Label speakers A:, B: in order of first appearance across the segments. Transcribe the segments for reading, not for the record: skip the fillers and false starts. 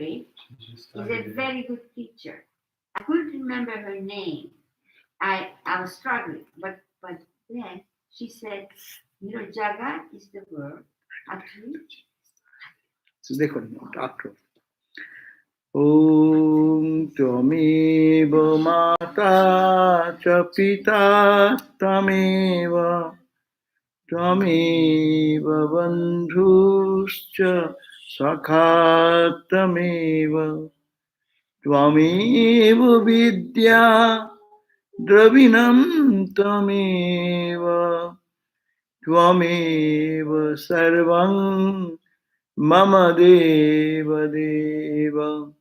A: Mary is a very good teacher. I couldn't remember her name. I was struggling, but then she said, Jagat is the verb. Actually,
B: so after. Om Tvameva Mata Cha Pita Tameva Tvameva Bandhuscha Sakha Tameva Tvameva Vidya Dravinam Tameva Tvameva Sarvam Mama Deva Deva.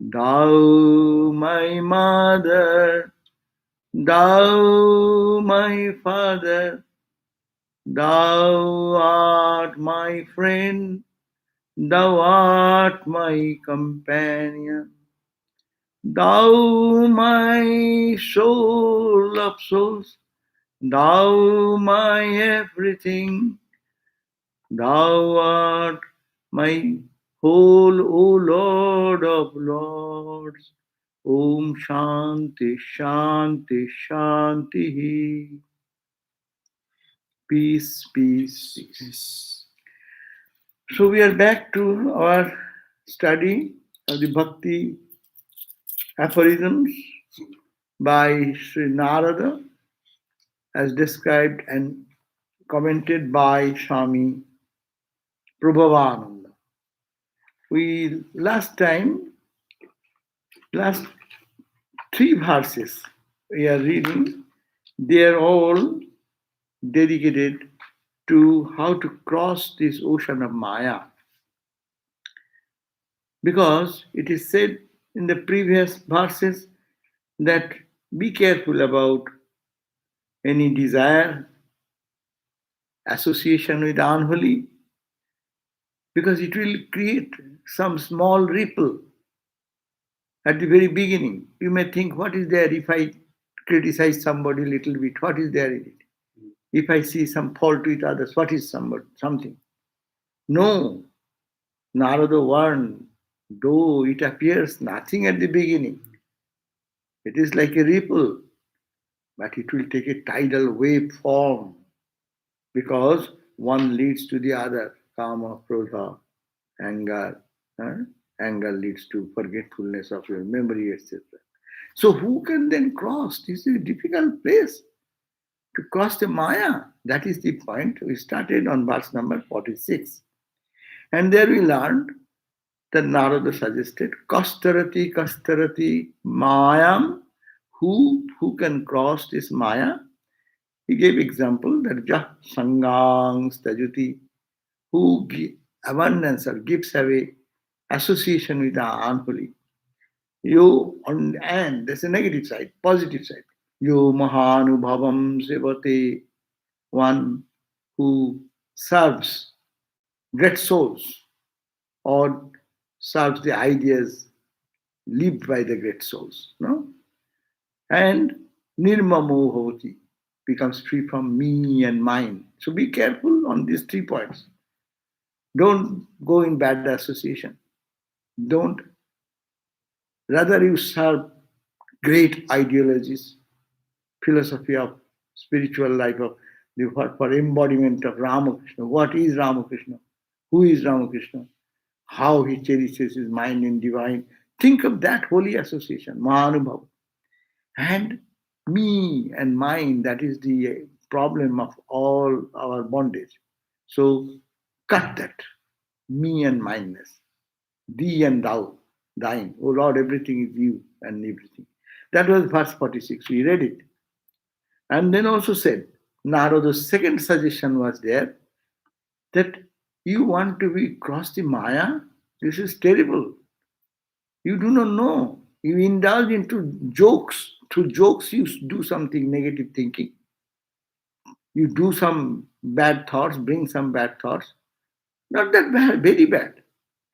B: Thou my mother, thou my father, thou art my friend, thou art my companion, thou my soul of souls, thou my everything, thou art my whole, O Lord of Lords. Om Shanti Shanti Shanti. Peace, peace, peace. So we are back to our study of the Bhakti aphorisms by Sri Narada as described and commented by Swami Prabhavananda. Last three verses we are reading, they are all dedicated to how to cross this ocean of Maya. Because it is said in the previous verses that be careful about any desire, association with unholy, because it will create some small ripple at the very beginning. You may think, what is there if I criticize somebody a little bit? What is there in it? If I see some fault with others, what is something? No. Narada warned, though it appears nothing at the beginning, it is like a ripple, but it will take a tidal wave form because one leads to the other. Kama, krodha, anger. Anger leads to forgetfulness of your memory, etc. So who can then cross? This is a difficult place to cross the Maya. That is the point. We started on verse number 46. And there we learned that Narada suggested, Kastarati, Kastarati, Mayam. Who can cross this Maya? He gave example that Jah Sangang Stajuti, who abundance or gives away association with the unholy. And there's a negative side, positive side. Yo Mahanubhavam Sevate, one who serves great souls or serves the ideas lived by the great souls. No? And Nirmamo Bhavati becomes free from me and mine. So be careful on these 3 points. Don't go in bad association. Don't. Rather you serve great ideologies, philosophy of spiritual life of the for embodiment of Ramakrishna. What is Ramakrishna? Who is Ramakrishna? How he cherishes his mind in divine. Think of that holy association, Mahanubhava. And me and mine, that is the problem of all our bondage. So cut that. Me and mineness. Thee and thou, thine. Oh Lord, everything is you and everything. That was verse 46. We read it. And then also said, Narada's second suggestion was there that you want to be cross the Maya. This is terrible. You do not know. You indulge into jokes. Through jokes, you do something negative thinking. You do some bad thoughts, bring some bad thoughts. Not that bad, very bad.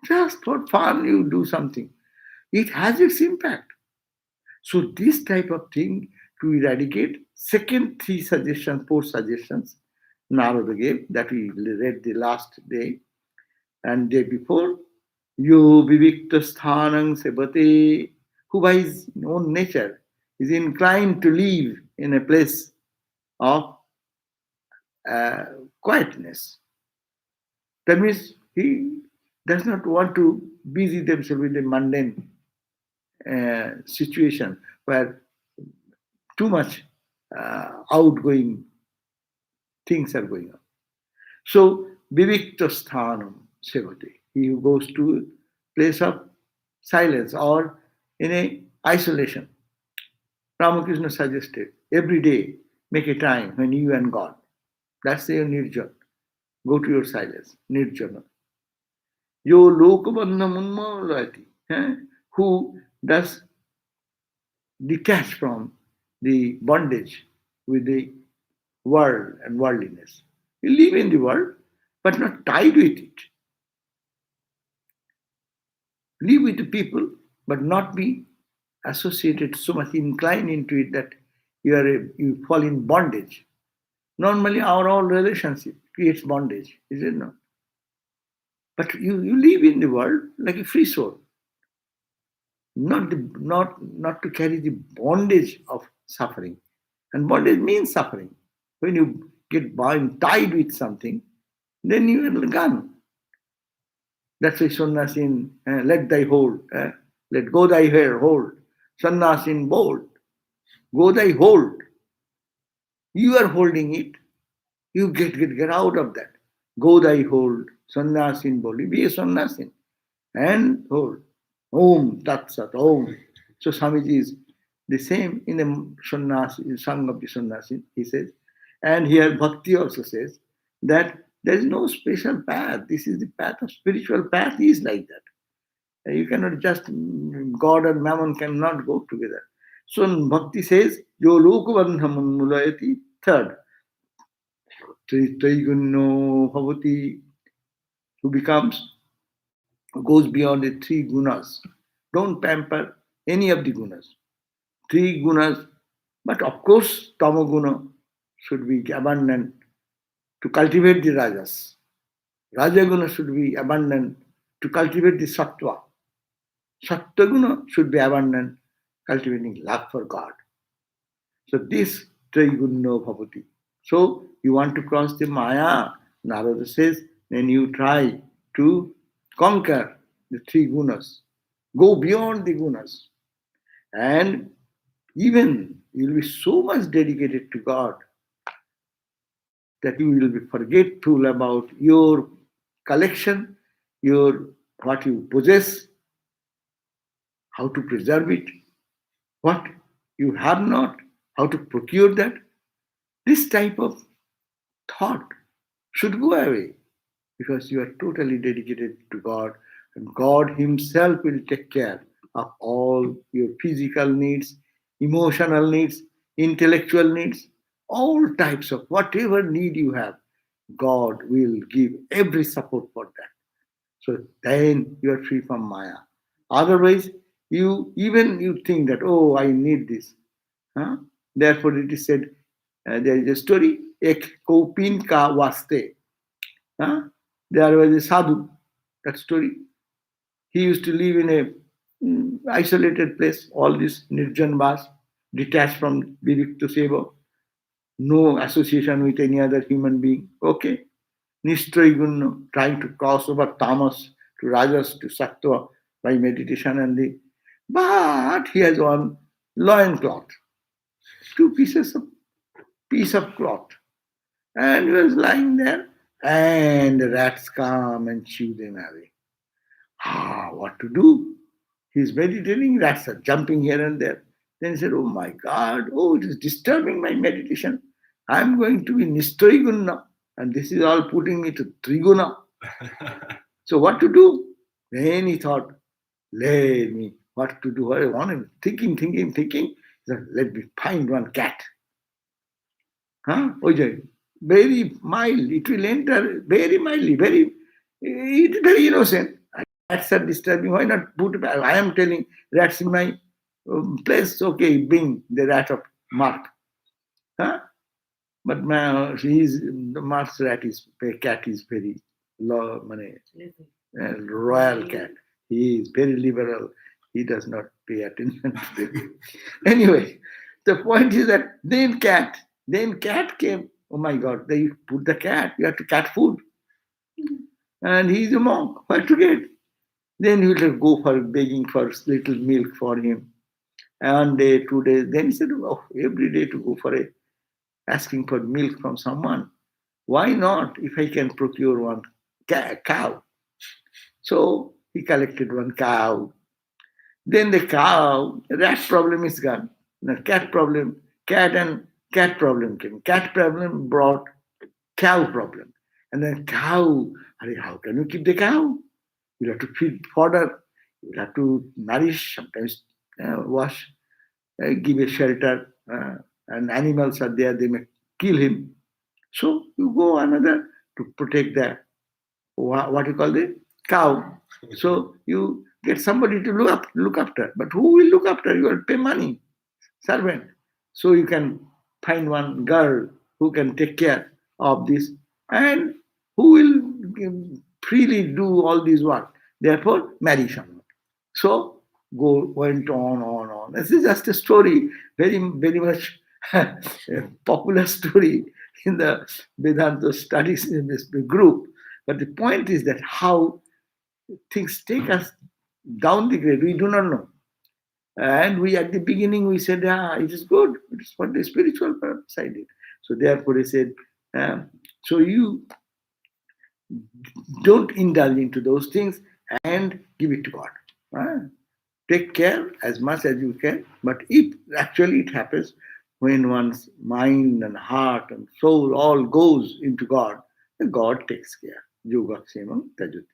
B: Just for fun, you do something. It has its impact. So this type of thing to eradicate, second 4 suggestions Narada gave that we read the last day and day before. Yo vivikta sthanang sevate, who by his own nature is inclined to live in a place of uh, quietness. That means he does not want to busy themselves with a mundane situation where too much outgoing things are going on. So, vivikta sthanam sevate, he who goes to a place of silence or in a isolation. Ramakrishna suggested every day make a time when you and God. That's your nirjana. Go to your silence, nirjana. Yo lokabandha munmalayati, who does detach from the bondage with the world and worldliness. You live in the world, but not tied with it. Live with the people, but not be associated so much, inclined into it that you fall in bondage. Normally, our all relationship creates bondage, is it not? But you live in the world like a free soul, not to carry the bondage of suffering. And bondage means suffering. When you get bound, tied with something, then you are gone. That's why sannyasi let thy hold, let go thy hair, hold. Sannyasi bold, go thy hold. You are holding it. You get out of that. Go thy hold. Sannyasin bold. Be a sannyasin. And hold. Om Tat Sat Om. So Swamiji is the same in the sannyasi, Song of the Sannyasin, he says. And here Bhakti also says that there is no special path. This is the path of spiritual path is like that. You cannot just, God and Mammon cannot go together. So Bhakti says, Yo lokavandhamam mulayati. Third, Trigunno Bhavati, who goes beyond the three gunas. Don't pamper any of the gunas. Three gunas, but of course, tamoguna should be abundant to cultivate the rajas. Rajaguna should be abundant to cultivate the sattva. Sattva should be abundant, cultivating love for God. So this Trigunno Bhavati. So you want to cross the Maya, Narada says, then you try to conquer the three gunas. Go beyond the gunas. And even you'll be so much dedicated to God that you will be forgetful about your collection, your what you possess, how to preserve it, what you have not, how to procure that. This type of thought should go away because you are totally dedicated to God, and God Himself will take care of all your physical needs, emotional needs, intellectual needs, all types of whatever need you have. God will give every support for that. So then you are free from Maya. Otherwise, you think that, oh, I need this. Huh? Therefore, it is said, there is a story, Ek Kopin Ka Vaste. Huh? There was a sadhu, that story. He used to live in a isolated place, all this nirjan vas, detached from Vivikta Seva, no association with any other human being. Okay. Nishtraigunya, trying to cross over tamas to rajas to sattva by meditation and the. But he has one loin cloth, two piece of cloth, and he was lying there, and the rats come and chew them away. What to do? He's meditating, rats are jumping here and there. Then he said, oh my God, oh, it is disturbing my meditation. I'm going to be Nishtraiguna, and this is all putting me to Triguna. So what to do? Then he thought, let me, what to do? I want him thinking. He said, let me find one cat. Ojay, very mild, it will enter very mildly, it is very innocent. Rats are disturbing, why not put it? I am telling rats in my place, okay, bring the rat of Mark. Huh? But the Mark's cat is very royal cat. He is very liberal. He does not pay attention to them. Anyway, the point is that then cat came. Oh my God, they put the cat, you have to cat food. And he's a monk, what to get? Then he will go for begging for little milk for him. And day, 2 days, then he said, oh, every day to go for asking for milk from someone. Why not if I can procure one cow? So he collected one cow. Then the cow, rat problem is gone. The cat problem came. Cat problem brought cow problem. And then cow, how can you keep the cow? You have to feed fodder, you have to nourish, sometimes wash, give a shelter, and animals are there, they may kill him. So you go another to protect the, what you call the cow. So you get somebody to look after. But who will look after? You will pay money, servant. So you can find one girl who can take care of this and who will freely do all this work. Therefore, marry someone. So went on. This is just a story, very, very much a popular story in the Vedanta studies in this group. But the point is that how things take us down the grade, we do not know. And we at the beginning we said, it is good. It is for the spiritual side. So therefore he said, so you don't indulge into those things and give it to God. Take care as much as you can. But if actually it happens when one's mind and heart and soul all goes into God, then God takes care. Yoga Kshemam Tajati.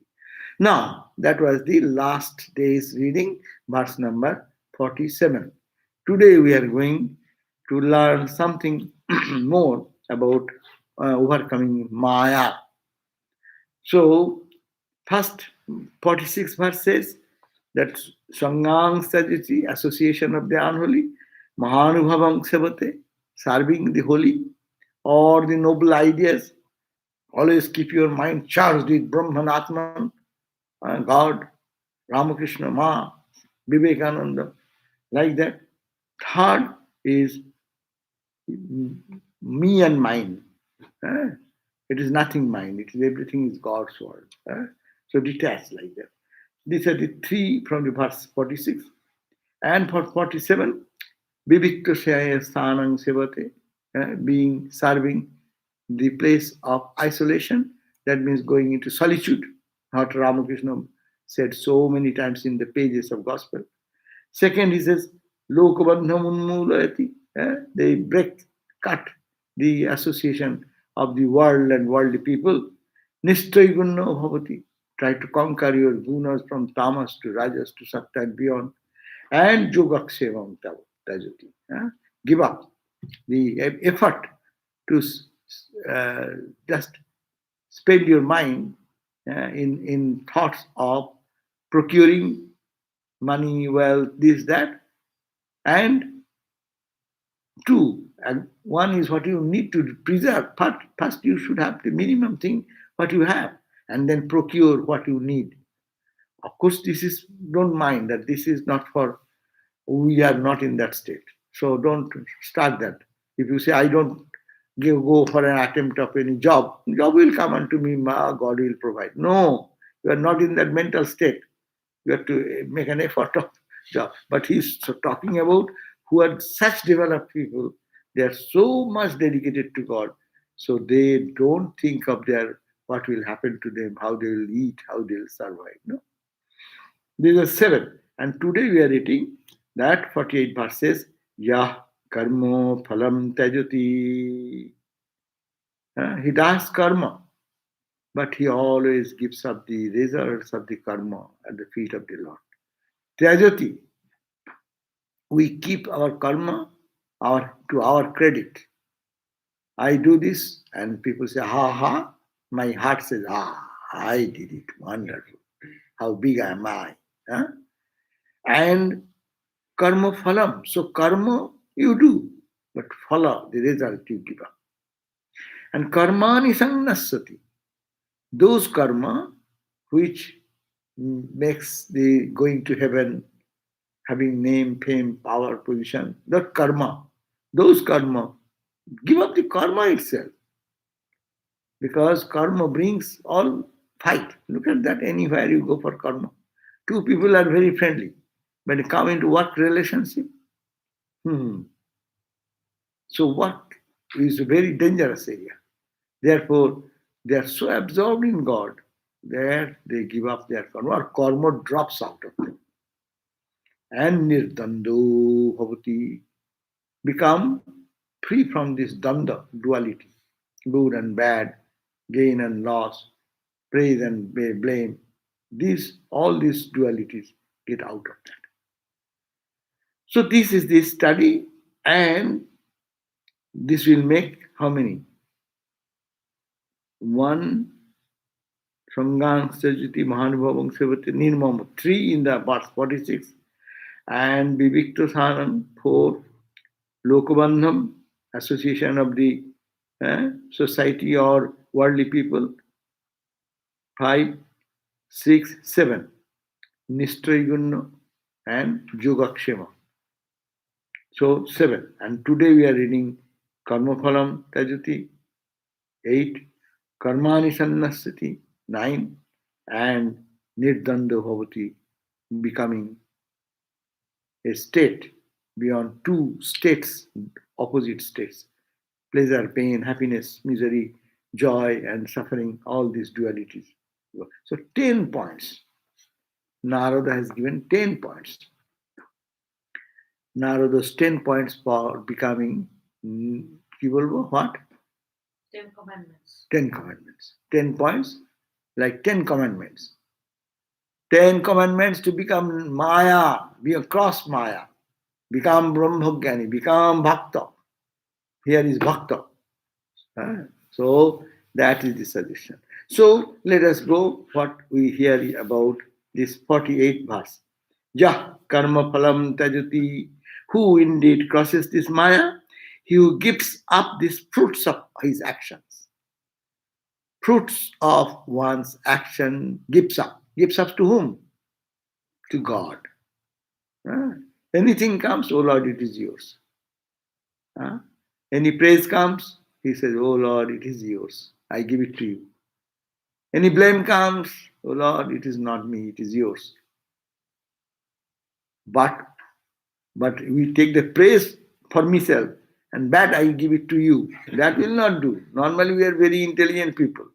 B: Now, that was the last day's reading, verse number 47. Today we are going to learn something more about overcoming Maya. So, first 46 verse says that Sangang Sajiti, association of the unholy, Mahanubhavam Sevate, serving the holy, or the noble ideas. Always keep your mind charged with Brahman Atman, God, Ramakrishna, Ma, Vivekananda, like that. Third is me and mine. It is nothing mine. It is everything is God's world. So detached like that. These are the three from the verse 46. And for 47, Vivikta Shaya Sthanang Sevate, being serving the place of isolation. That means going into solitude. What Ramakrishna said so many times in the pages of Gospel. Second, he says, Lokabandham Unmulayati. They cut the association of the world and worldly people. Nishtay Gunna Bhavati. Try to conquer your gunas from tamas to rajas to sattva and beyond. And Yogakshevam Tajati. Give up the effort to just spend your mind in thoughts of procuring money, wealth, this, that. And two, and one is what you need to preserve. First, you should have the minimum thing, what you have, and then procure what you need. Of course, don't mind that this is not for, we are not in that state. So don't start that. If you say, I don't go for an attempt of any job will come unto me, God will provide. No, you are not in that mental state. You have to make an effort of job. But he's talking about who are such developed people, they are so much dedicated to God, so they don't think of what will happen to them, how they will eat, how they will survive. No, these are 7. And today we are reading that 48 verses. Yah karma phalam tajati. He does karma, but he always gives up the results of the karma at the feet of the Lord. Tajati. We keep our karma to our credit. I do this, and people say, ha ha. My heart says, I did it. Wonderful. How big am I? And karma phalam. So karma you do, but phala, the result you give up. And karmani sangnasati. Those karma which makes the going to heaven, having name, fame, power, position, that karma, those karma, give up the karma itself, because karma brings all fight. Look at that, anywhere you go for karma. Two people are very friendly. When you come into work relationship, so work is a very dangerous area. Therefore, they are so absorbed in God that they give up their karma, or karma drops out of them. And nirdando bhavati, become free from this danda, duality, good and bad, gain and loss, praise and blame. All these dualities get out of that. So this is the study, and this will make how many? One, Sangang Sajati Mahanubhavang Sevati Nirmam, 3 in the verse 46, and Vivikta Sanam, 4, Lokabandham, association of the society or worldly people, 5, 6, 7, Nishtrayagunna and Yogakshema. So 7. And today we are reading Karma Phalam Tajati, 8, Karmani Sannasati, 9, and Nirdanda Bhavati, becoming a state beyond 2 states, opposite states, pleasure, pain, happiness, misery, joy, and suffering, all these dualities. So 10 points. Narada has given 10 points. Narada's 10 points for becoming what?
C: 10 commandments.
B: 10 commandments. 10 points, like 10 commandments. 10 commandments to become Maya, be across Maya, become Brahmajnani, become Bhakta. Here is Bhakta. So that is the suggestion. So let us go what we hear about this 48th verse. Yah karma phalam tajati, who indeed crosses this Maya, he who gives up these fruits of his actions. Fruits of one's action gives up. Gives up to whom? To God. Anything comes, oh Lord, it is yours. Any praise comes, he says, oh Lord, it is yours. I give it to you. Any blame comes, oh Lord, it is not me, it is yours. But we take the praise for myself, and that I give it to you. That will not do. Normally we are very intelligent people.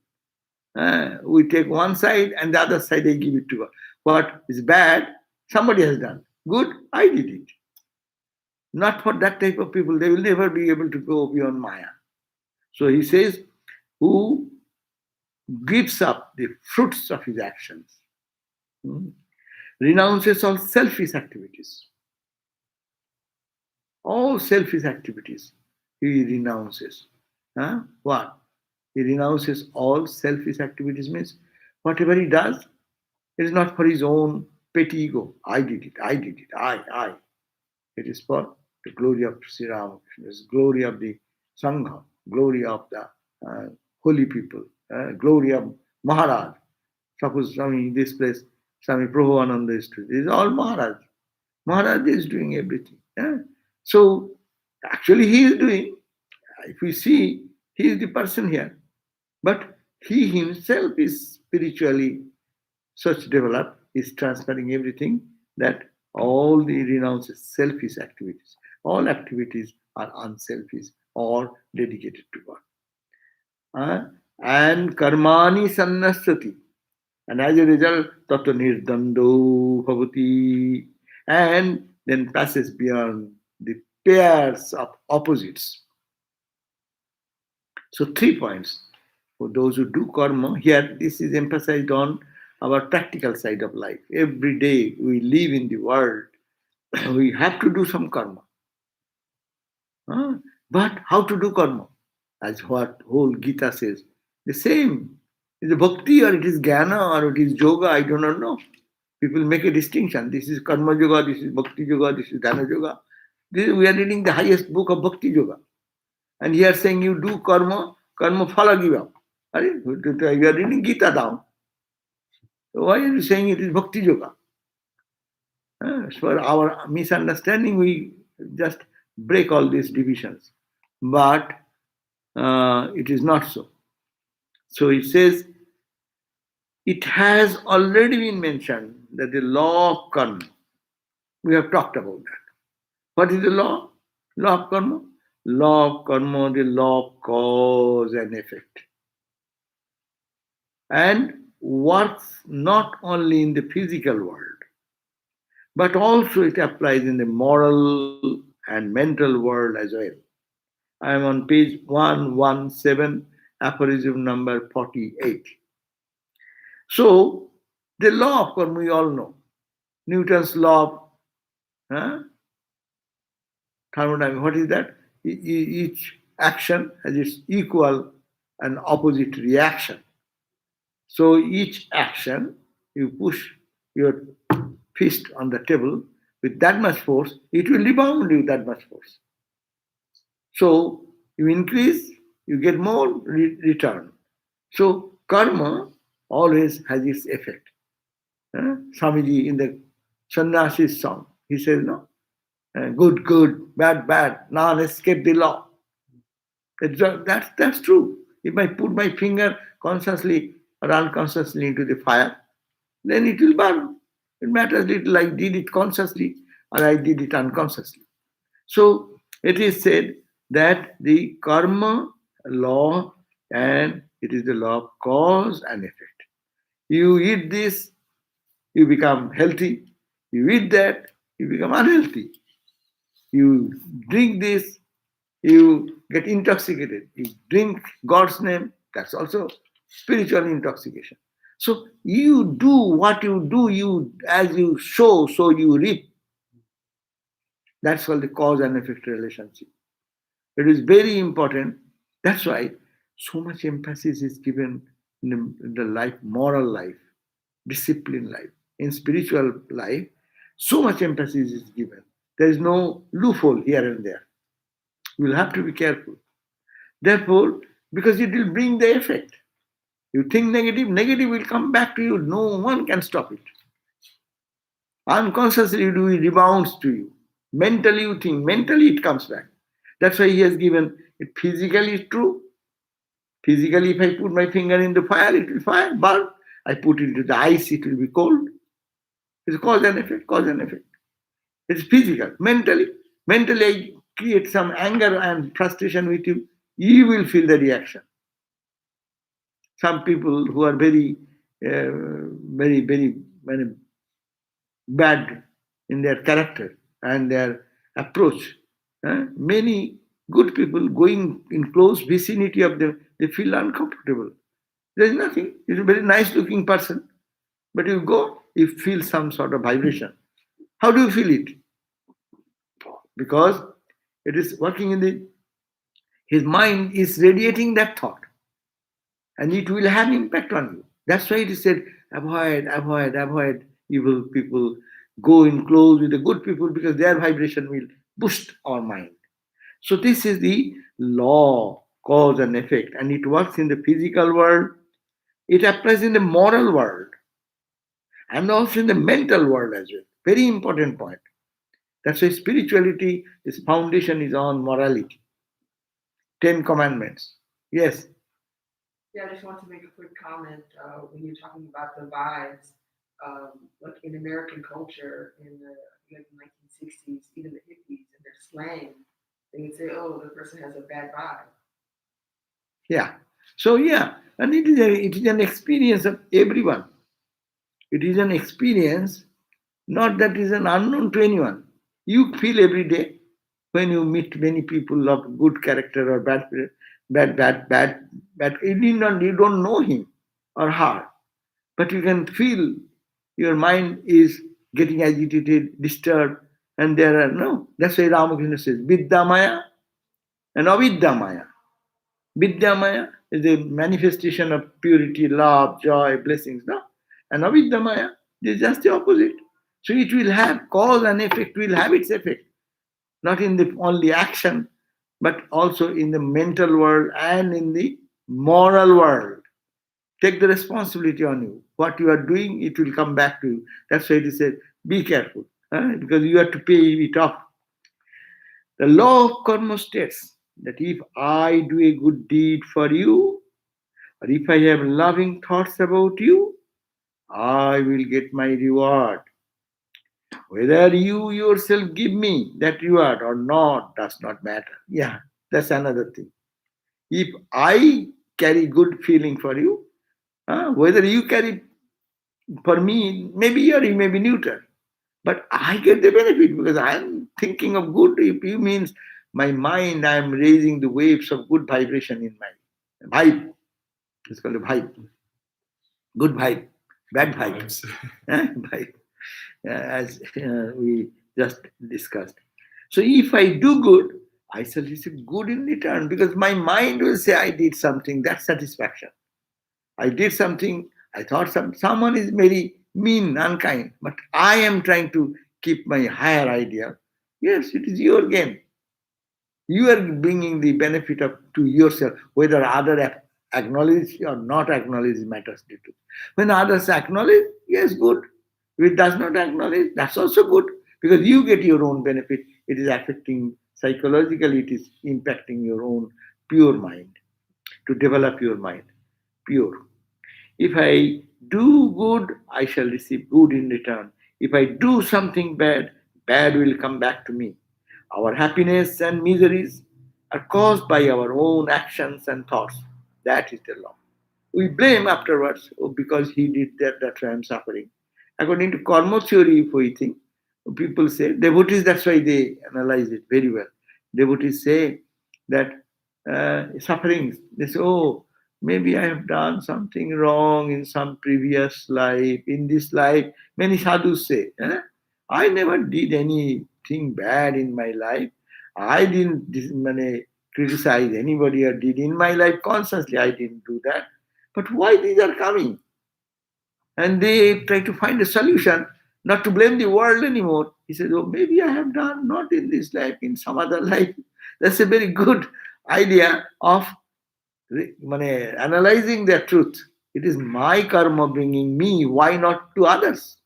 B: We take one side and the other side I give it to God. What is bad, somebody has done. Good, I did it. Not for that type of people. They will never be able to go beyond Maya. So he says, who gives up the fruits of his actions, renounces all selfish activities. All selfish activities he renounces. What? He renounces all selfish activities means whatever he does, it is not for his own petty ego. I did it, I. It is for the glory of Sri Ramakrishna, glory of the Sangha, glory of the holy people, glory of Maharaj. Suppose Swami in this place, Swami Prabhupada is doing. This is all Maharaj. Maharaj is doing everything. So actually he is doing. If we see, he is the person here. But he himself is spiritually such developed, is transferring everything, that all the renounces selfish activities. All activities are unselfish or dedicated to God. And karmani sannasati. And as a result, tato nirdando bhavati. And then passes beyond the pairs of opposites. So 3 points. For those who do karma, here this is emphasized on our practical side of life. Every day we live in the world, we have to do some karma. But how to do karma? As what whole Gita says, the same. Is it bhakti or it is jnana or it is yoga? I do not know. People make a distinction. This is karma yoga, this is bhakti yoga, this is dhyana yoga. We are reading the highest book of bhakti yoga. And here saying you do karma phala give up. You are reading Gita down. Why are you saying it is Bhakti Yoga? For our misunderstanding, we just break all these divisions. But it is not so. So it says, it has already been mentioned that the law of karma, we have talked about that. What is the law? Law of karma? Law of karma, the law of cause and effect. And works not only in the physical world, but also it applies in the moral and mental world as well. I am on page 117, aphorism number 48. So, the law of karma we all know. Newton's law of thermodynamics. What is that? Each action has its equal and opposite reaction. So each action, you push your fist on the table with that much force, it will rebound with that much force. So you increase, you get more return. So karma always has its effect. Swamiji in the Sannyasi's song, he says, no, good, good, bad, bad, none escape the law. That's true. If I put my finger consciously or unconsciously into the fire, then it will burn. It matters little I did it consciously or I did it unconsciously. So it is said that the karma law, and it is the law of cause and effect. You eat this, you become healthy. You eat that, you become unhealthy. You drink this, you get intoxicated. You drink God's name, that's also spiritual intoxication. So you do what you do, you as you sow, so you reap. That's called the cause and effect relationship. It is very important. That's why so much emphasis is given in the life, moral life, discipline life. In spiritual life, so much emphasis is given. There is no loophole here and there. You will have to be careful. Therefore, because it will bring the effect. You think negative, negative will come back to you. No one can stop it. Unconsciously, it rebounds to you. Mentally, you think, mentally, it comes back. That's why he has given it physically true. Physically, if I put my finger in the fire, it will fire, burn. I put it into the ice, it will be cold. It's cause and effect, cause and effect. It's physical. Mentally, I create some anger and frustration with you will feel the reaction. Some people who are very, very bad in their character and their approach, many good people going in close vicinity of them, they feel uncomfortable. There is nothing. He's a very nice looking person. But you go, you feel some sort of vibration. How do you feel it? Because it is working in his mind is radiating that thought. And it will have impact on you. That's why it is said, avoid evil people. Go in close with the good people because their vibration will boost our mind. So this is the law, cause and effect. And it works in the physical world. It applies in the moral world. And also in the mental world as well. Very important point. That's why spirituality, its foundation is on morality. 10 Commandments. Yes.
D: Yeah, I just want to make a quick comment when you're talking about the vibes. Like in American culture in the 1960s, even the hippies and their slang, they would say, "Oh, the person has a bad vibe."
B: Yeah. So yeah, and it is an experience of everyone. It is an experience, not that is an unknown to anyone. You feel every day when you meet many people of good character or bad. You don't know him or her, but you can feel your mind is getting agitated, disturbed, and there are no. That's why Ramakrishna says, Vidya Maya and Avidya Maya. Vidya Maya is a manifestation of purity, love, joy, blessings, no? And Avidya Maya is just the opposite. So it will have cause and effect, will have its effect. Not in the only action, but also in the mental world and in the moral world. Take the responsibility on you. What you are doing, it will come back to you. That's why it is said, be careful, because you have to pay it off. The law of karma states that if I do a good deed for you, or if I have loving thoughts about you, I will get my reward. Whether you yourself give me that reward or not does not matter. Yeah, that's another thing. If I carry good feeling for you, whether you carry for me, maybe you may be neutral, but I get the benefit because I'm thinking of good. If you means my mind, I'm raising the waves of good vibration in my vibe. It's called a vibe. Good vibe, bad vibe. Vibe. As we just discussed. So if I do good, I shall receive good in return because my mind will say I did something. That's satisfaction. I did something. I thought someone is very mean, unkind, but I am trying to keep my higher idea. Yes, it is your gain. You are bringing the benefit up to yourself, whether others acknowledge or not acknowledge matters little. When others acknowledge, yes, good. If it does not acknowledge, that's also good because you get your own benefit. It is affecting psychologically, it is impacting your own pure mind to develop your mind pure. If I do good, I shall receive good in return. If I do something bad, bad will come back to me. Our happiness and miseries are caused by our own actions and thoughts. That is the law. We blame afterwards, oh, because he did that, that's why I'm suffering. According to karma theory, if we think, people say, devotees, that's why they analyze it very well. Devotees say that sufferings, they say, oh, maybe I have done something wrong in some previous life. In this life, many sadhus say, I never did anything bad in my life. I didn't criticize anybody or did in my life consciously. I didn't do that. But why these are coming? And they try to find a solution, not to blame the world anymore. He said, oh, maybe I have done not in this life, in some other life. That's a very good idea of analyzing the truth. It is my karma bringing me, why not to others?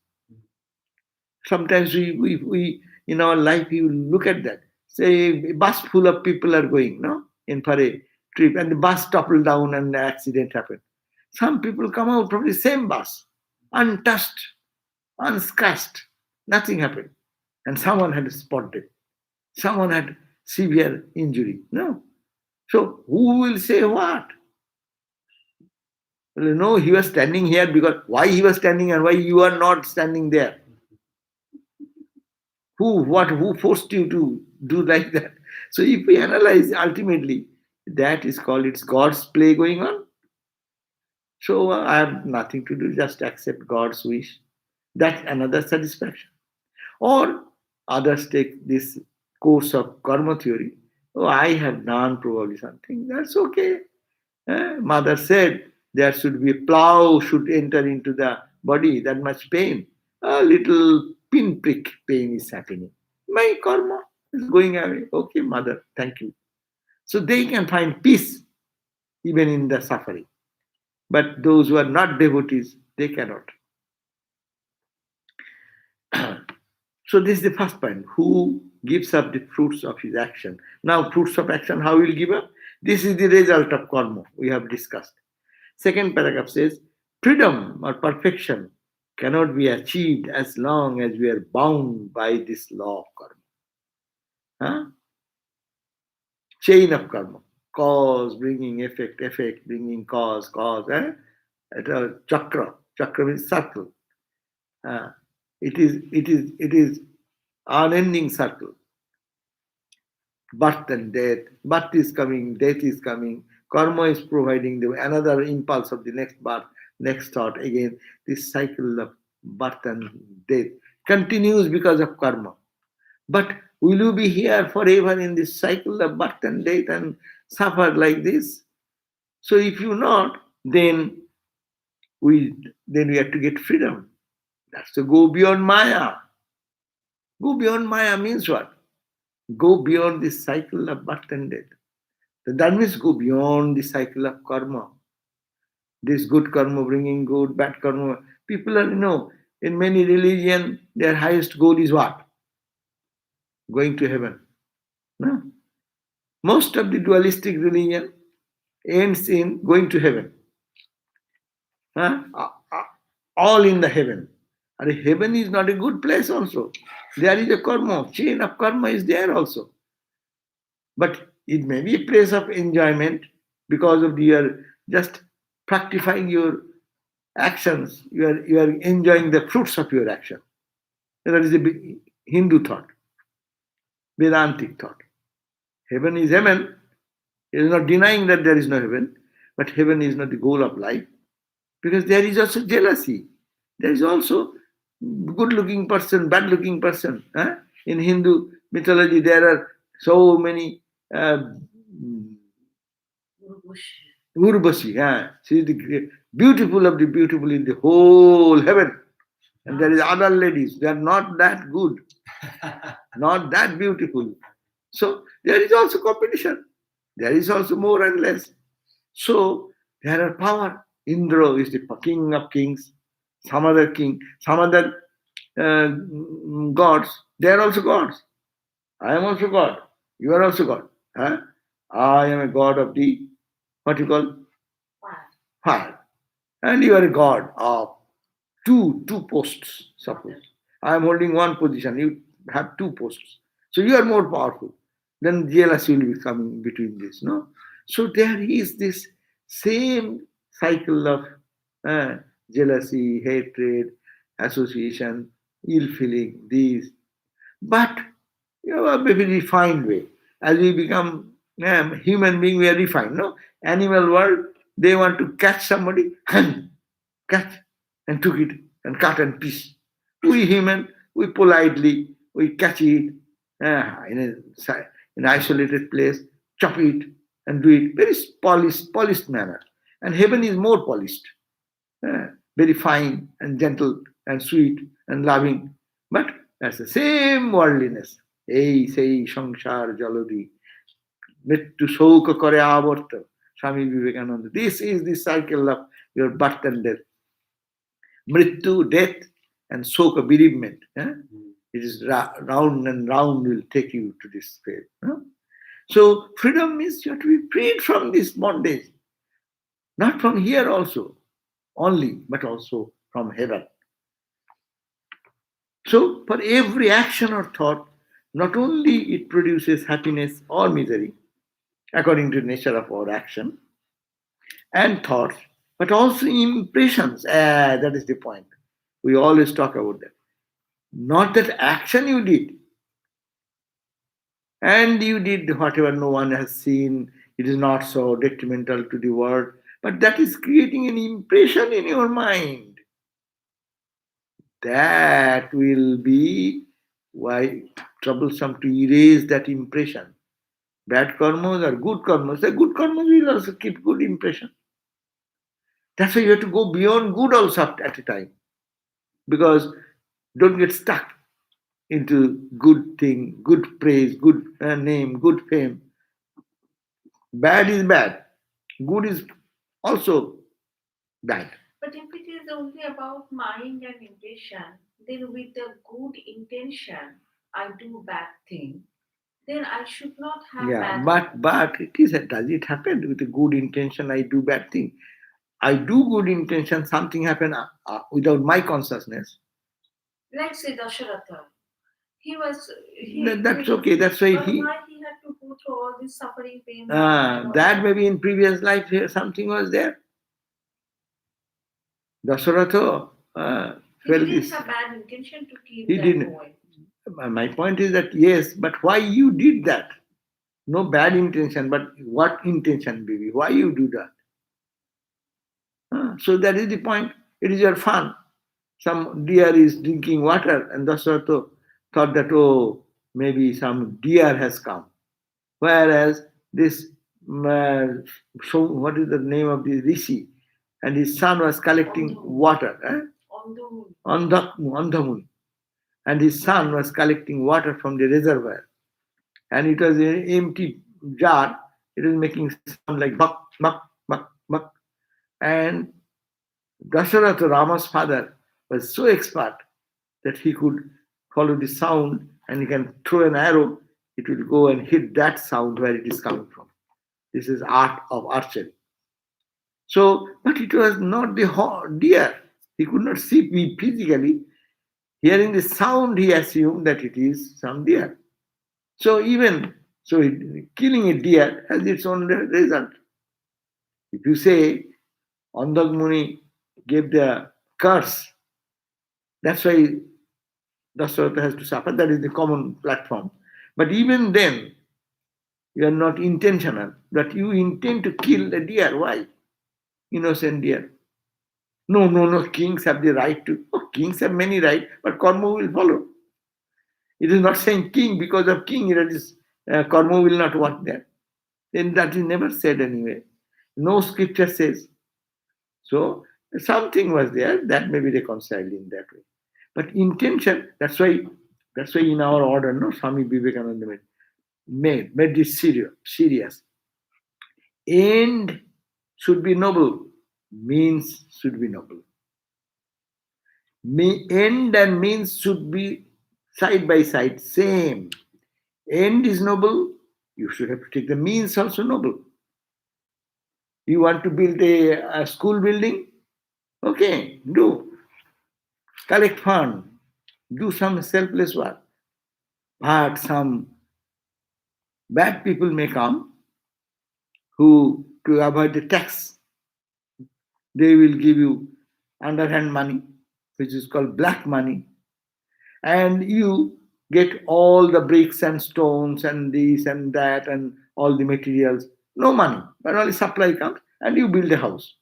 B: Sometimes we in our life, you look at that. Say a bus full of people are going, no, in for a trip, and the bus toppled down and the accident happened. Some people come out from the same bus, untouched, unscratched, nothing happened. And someone had spotted. Someone had severe injury. No. So who will say what? Well, no, he was standing here because why he was standing and why you are not standing there? Who forced you to do like that? So if we analyze ultimately, that is called it's God's play going on. So I have nothing to do, just accept God's wish. That's another satisfaction. Or others take this course of karma theory. Oh, I have done probably something. That's okay. Mother said there should be a plow should enter into the body, that much pain. A little pinprick pain is happening. My karma is going away. Okay, mother, thank you. So they can find peace even in the suffering. But those who are not devotees, they cannot. So this is the first point. Who gives up the fruits of his action? Now, fruits of action, how will give up? This is the result of karma we have discussed. Second paragraph says, freedom or perfection cannot be achieved as long as we are bound by this law of karma. Chain of karma. Cause bringing effect, effect bringing cause, cause. At a chakra. Chakra means circle. It is unending circle. Birth and death. Birth is coming, death is coming. Karma is providing another impulse of the next birth, next thought. Again, this cycle of birth and death continues because of karma. But will you be here forever in this cycle of birth and death and suffer like this? So if you not, then we have to get freedom. That's to go beyond Maya. Go beyond Maya means what? Go beyond this cycle of birth and death. That means go beyond the cycle of karma. This good karma bringing good, bad karma. People are, in many religion, their highest goal is what? Going to heaven. No? Most of the dualistic religion ends in going to heaven. Huh? All in the heaven. And heaven is not a good place also. There is a karma, chain of karma is there also. But it may be a place of enjoyment because of your just practicing your actions. You are enjoying the fruits of your action. That is a big Hindu thought, Vedantic thought. Heaven is heaven. It is not denying that there is no heaven, but heaven is not the goal of life because there is also jealousy. There is also good-looking person, bad-looking person. Huh? In Hindu mythology, there are so many Urvashi. She is the beautiful of the beautiful in the whole heaven. And there is other ladies. They are not that good, not that beautiful. So there is also competition. There is also more and less. So there are power. Indra is the king of kings. Some other king, some other gods. They are also gods. I am also God. You are also God. Huh? I am a god of the, what you call? Fire. And you are a god of two posts, suppose. I am holding one position. You have two posts. So you are more powerful. Then jealousy will be coming between this, no? So there is this same cycle of jealousy, hatred, association, ill feeling, these. But a very refined way. As we become human being, we are refined, no? Animal world, they want to catch somebody, catch, and took it, and cut and piece. We human, we politely, we catch it in an isolated place, chop it, and do it very polished manner. And heaven is more polished, very fine and gentle and sweet and loving. But that's the same worldliness. Ei sei সংসার জলধি মৃত্যু শোক করে আবর্ত. Swami Vivekananda. This is the cycle of your birth and death. Mrityu, death, and soka, bereavement. It is round and round will take you to this phase. So freedom means you have to be freed from this bondage. Not from here also, only, but also from heaven. So for every action or thought, not only it produces happiness or misery, according to the nature of our action and thoughts, but also impressions. That is the point. We always talk about that. Not that action you did, and you did whatever no one has seen, it is not so detrimental to the world, but that is creating an impression in your mind. That will be why troublesome to erase that impression. Bad karmas or good karmas. The good karmas will also keep good impression. That's why you have to go beyond good also at a time. Because don't get stuck into good thing, good praise, good name, good fame. Bad is bad. Good is also bad.
C: But if it is only about mind and intention, then with the good intention, I do bad thing, then I should not have bad.
B: But it is. Does it happen with a good intention? I do bad thing. I do good intention. Something happen without my consciousness.
C: Like say Dasharatha,
B: That's okay. That's why
C: he had to go through all this suffering, pain.
B: That maybe in previous life something was there. Dasharatha felt
C: He
B: this.
C: didn't have bad intention to kill
B: He
C: that
B: didn't.
C: boy.
B: My point is that yes, but why you did that? No bad intention, but what intention, baby? Why you do that? So that is the point. It is your fun. Some deer is drinking water, and Dasharatha thought that, oh, maybe some deer has come. Whereas this, so what is the name of the rishi? And his son was collecting water. Andhamuni. And his son was collecting water from the reservoir. And it was an empty jar. It was making sound like buck, buck, buck, buck. And Dasharatha, Rama's father, was so expert that he could follow the sound and he can throw an arrow, it will go and hit that sound where it is coming from. This is art of archery. So, but it was not the deer. He could not see me physically. Hearing the sound, he assumed that it is some deer. So killing a deer has its own result. If you say Andak Muni gave the curse, that's why Dasharatha has to suffer. That is the common platform. But even then, you are not intentional, but you intend to kill a deer. Why? Innocent deer. No. Kings have the right to. Oh, kings have many rights, but karma will follow. It is not saying king because of king, it is karma will not work there. Then that is never said anyway. No scripture says. So something was there that may be reconciled in that way. But intention, that's why in our order, no, Swami Vivekananda made this serious. End should be noble, means should be noble. End and means should be side by side, same. End is noble, you should have to take the means also noble. You want to build a school building? Okay, do. Collect fund, do some selfless work. But some bad people may come who, to avoid the tax, they will give you underhand money, which is called black money, and you get all the bricks and stones and this and that and all the materials, no money, but only supply comes, and you build a house.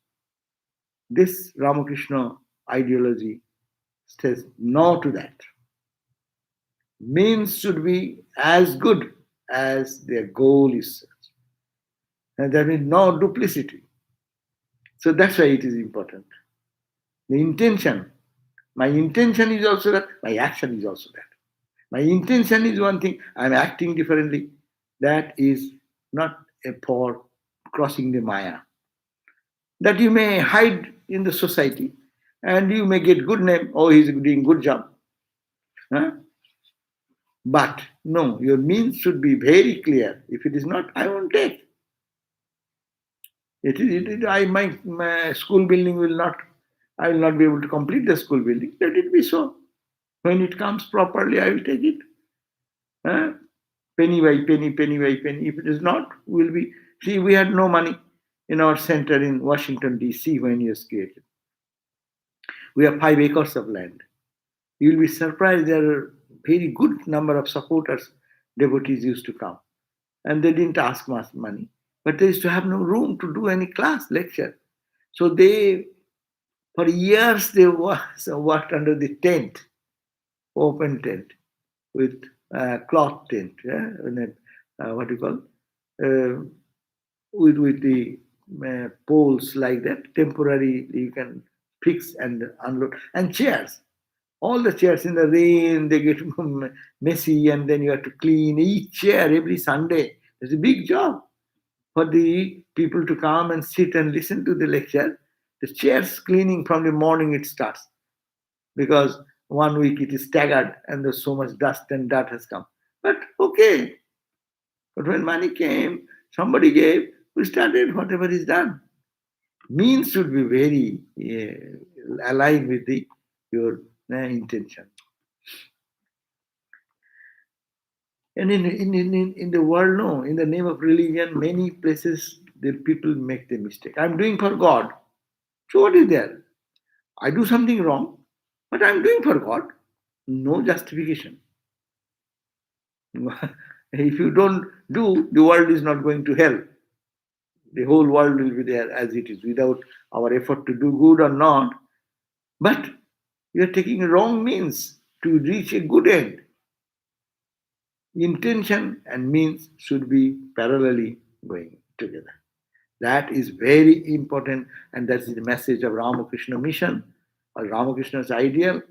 B: This Ramakrishna ideology says no to that. Means should be as good as their goal is such. And there is no duplicity. So that's why it is important. The intention. My intention is also that, my action is also that. My intention is one thing, I'm acting differently. That is not for crossing the Maya. That you may hide in the society and you may get good name, oh, he's doing good job. Huh? But no, your means should be very clear. If it is not, I won't take. My school building I will not be able to complete the school building. Let it be so. When it comes properly, I will take it. Penny by penny, penny by penny. If it is not, we had no money in our center in Washington, D.C. when it was created. We have 5 acres of land. You will be surprised there are very good number of supporters, devotees used to come. And they didn't ask much money. But they used to have no room to do any class, lecture. So for years, they worked under the tent, open tent, with cloth tent, what do you call, with the poles like that, temporary, you can fix and unload, and chairs. All the chairs in the rain, they get messy, and then you have to clean each chair every Sunday. It's a big job for the people to come and sit and listen to the lecture. The chairs cleaning from the morning it starts, because 1 week it is staggered and there's so much dust and dirt has come. But okay. But when money came, somebody gave, we started, whatever is done. Means should be very aligned with your intention. And in the world, no, in the name of religion, many places the people make the mistake. I'm doing for God. So what is there? I do something wrong, but I'm doing for God. No justification. If you don't do, the world is not going to hell. The whole world will be there as it is, without our effort to do good or not. But you are taking wrong means to reach a good end. Intention and means should be parallelly going together. That is very important, and that's the message of Ramakrishna mission or Ramakrishna's ideal.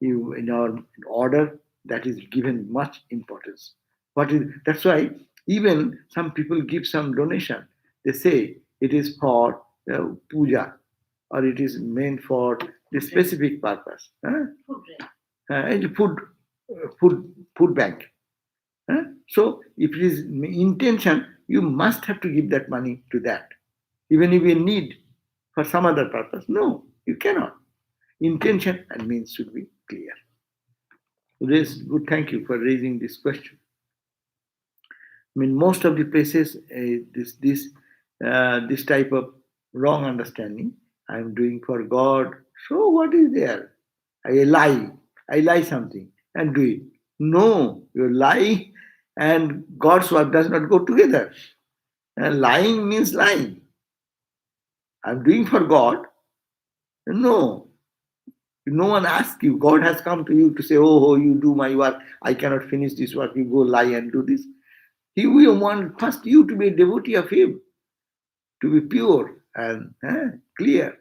B: In our order, that is given much importance. That's why even some people give some donation. They say it is for puja. or it is meant for the specific purpose.
C: Food rent.
B: And food bank. So if it is intention, you must have to give that money to that. Even if you need for some other purpose, no, you cannot. Intention and means should be clear. This good. Thank you for raising this question. I mean, most of the places, this type of wrong understanding. I am doing for God. So what is there? I lie something and do it. No, you lie and God's work does not go together. And lying means lying. I'm doing for God. No, no one asks you. God has come to you to say, oh, you do my work. I cannot finish this work. You go lie and do this. He will want first you to be a devotee of Him, to be pure and clear.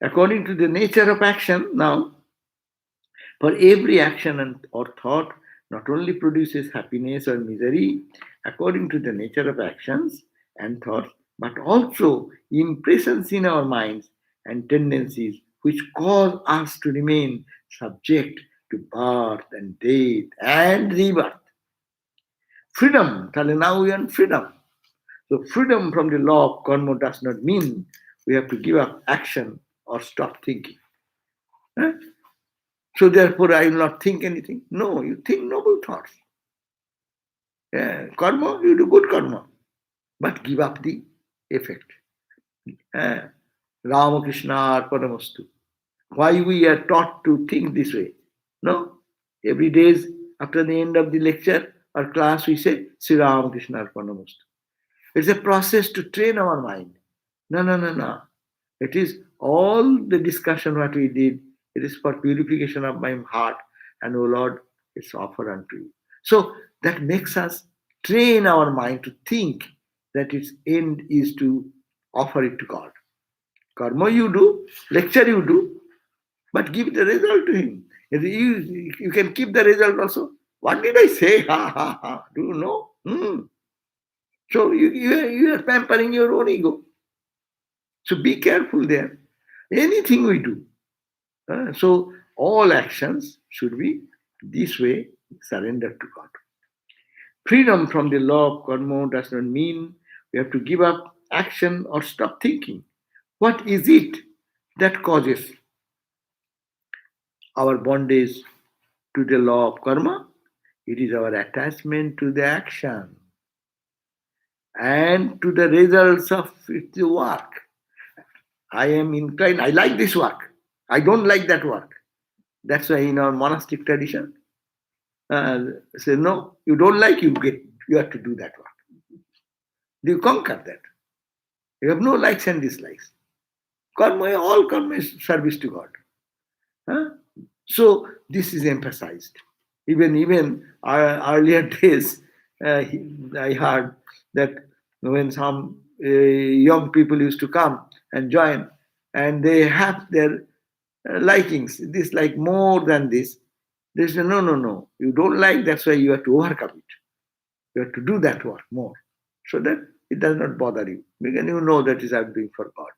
B: According to the nature of action, now, for every action or thought not only produces happiness or misery according to the nature of actions and thoughts, but also impressions in our minds and tendencies which cause us to remain subject to birth and death and rebirth. Freedom, now we want freedom. So freedom from the law of karma does not mean we have to give up action or stop thinking. So therefore I will not think anything. No, you think noble thoughts. Karma, you do good karma, but give up the effect. Ramakrishna Arpanamastu. Why we are taught to think this way? No? Every day after the end of the lecture or class we say Sri Ramakrishna Arpanamastu. It's a process to train our mind. No. It is all the discussion what we did. It is for purification of my heart. And, oh Lord, it's offered unto you. So that makes us train our mind to think that its end is to offer it to God. Karma you do, lecture you do, but give the result to Him. You can keep the result also. What did I say? Ha. Do you know? So you are pampering your own ego. So be careful there. Anything we do. So all actions should be this way surrendered to God. Freedom from the law of karma does not mean we have to give up action or stop thinking. What is it that causes our bondage to the law of karma? It is our attachment to the action and to the results of its work. I am inclined, I like this work. I don't like that work. That's why in our monastic tradition, say, no, you don't like, you have to do that work. You conquer that. You have no likes and dislikes. All karma is service to God. So this is emphasized. Even earlier days, I heard that when some young people used to come and join, and they have their likings, this like more than this. They say, no, you don't like, that's why you have to overcome it. You have to do that work more, so that it does not bother you. Because you know that is I'm doing for God.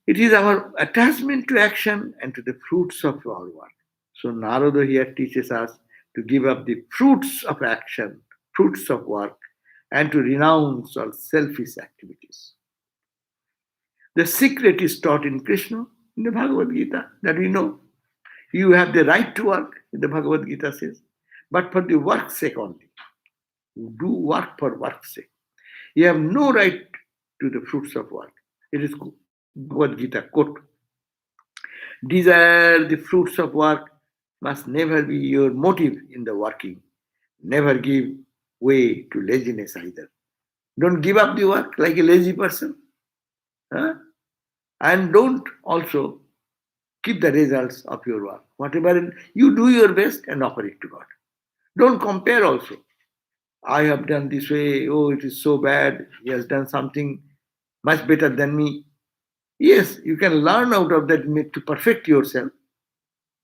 B: It is our attachment to action and to the fruits of our work. So Narada here teaches us to give up the fruits of action, fruits of work, and to renounce all selfish activities. The secret is taught in Krishna, in the Bhagavad Gita, that we know. You have the right to work, the Bhagavad Gita says, but for the work's sake only. You do work for work's sake. You have no right to the fruits of work. It is Bhagavad Gita quote. Desire the fruits of work must never be your motive in the working. Never give way to laziness either. Don't give up the work like a lazy person. And don't also keep the results of your work. Whatever you do your best and offer it to God. Don't compare also. I have done this way. Oh, it is so bad. He has done something much better than me. Yes, you can learn out of that to perfect yourself,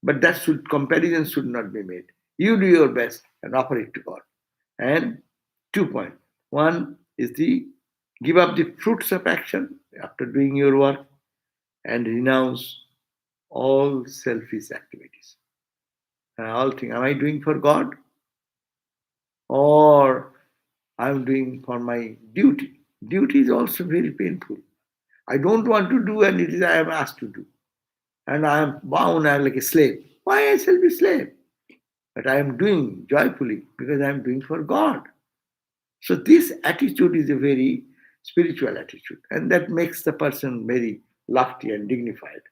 B: but comparison should not be made. You do your best and offer it to God. And 2 points. One is give up the fruits of action, after doing your work, and renounce all selfish activities. All think, am I doing for God or I'm doing for my duty? Duty is also very painful. I don't want to do, and it is I am asked to do. And I am bound, I am like a slave. Why I shall be slave? But I am doing joyfully because I am doing for God. So this attitude is a very spiritual attitude, and that makes the person very lofty and dignified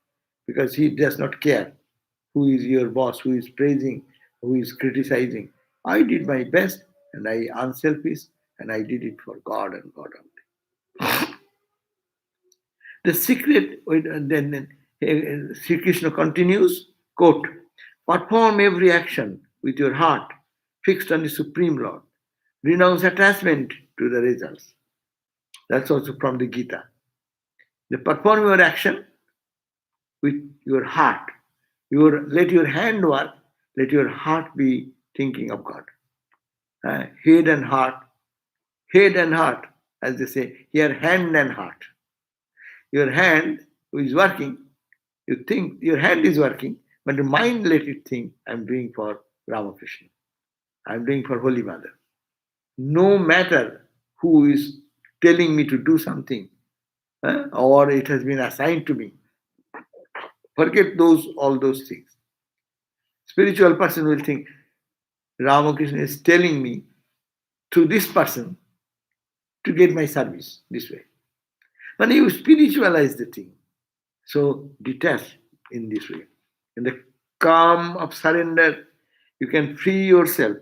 B: because he does not care who is your boss, who is praising, who is criticizing. I did my best and I unselfish and I did it for God and God only. The secret, then Sri Krishna continues, quote, perform every action with your heart fixed on the Supreme Lord. Renounce attachment to the results. That's also from the Gita. The perform your action with your heart. Let your hand work, let your heart be thinking of God. Head and heart, as they say, here hand and heart. Your hand is working, you think your hand is working, but the mind let it think, I'm doing for Ramakrishna. I'm doing for Holy Mother. No matter who is telling me to do something, or it has been assigned to me. Forget all those things. Spiritual person will think, Ramakrishna is telling me through this person to get my service this way. But you spiritualize the thing. So detach in this way. In the calm of surrender, you can free yourself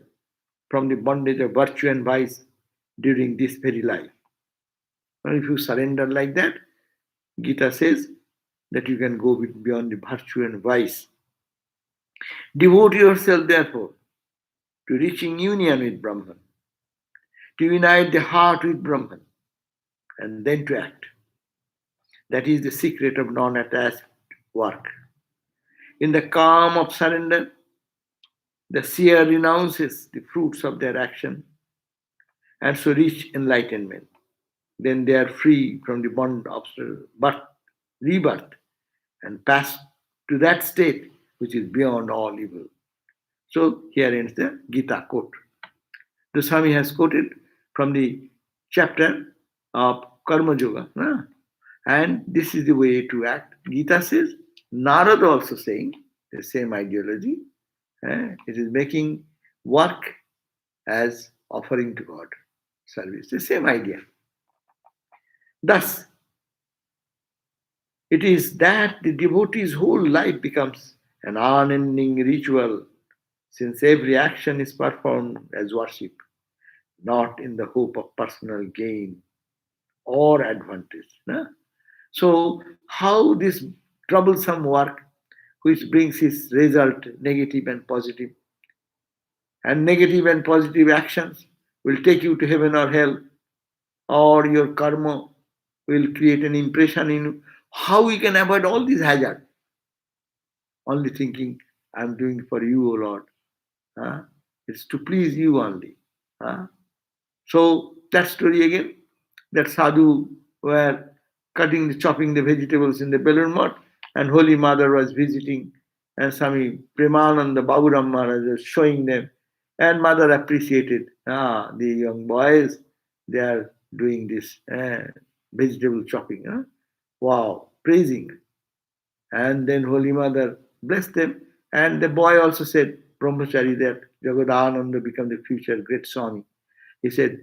B: from the bondage of virtue and vice during this very life. And if you surrender like that, Gita says that you can go beyond the virtue and vice. Devote yourself, therefore, to reaching union with Brahman, to unite the heart with Brahman, and then to act. That is the secret of non-attached work. In the calm of surrender, the seer renounces the fruits of their action and so reach enlightenment. Then they are free from the bond of birth, rebirth, and pass to that state which is beyond all evil. So here ends the Gita quote. The Swami has quoted from the chapter of Karma Yoga. And this is the way to act. Gita says, Narada also saying the same ideology. It is making work as offering to God service. The same idea. Thus, it is that the devotee's whole life becomes an unending ritual, since every action is performed as worship, not in the hope of personal gain or advantage. So, how this troublesome work, which brings its result negative and negative and positive actions will take you to heaven or hell, or your karma will create an impression in you. How we can avoid all these hazards? Only thinking, I'm doing for you, O Lord. It's to please you only. So that story again, that sadhu were chopping the vegetables in the Belur Math, and Holy Mother was visiting, and Swami Premananda Baburam Maharaj was showing them, and Mother appreciated, the young boys, they are doing this vegetable chopping. Wow, praising. And then Holy Mother blessed them, and the boy also said, Brahmachari, that Jagadananda become the future great Swami. He said,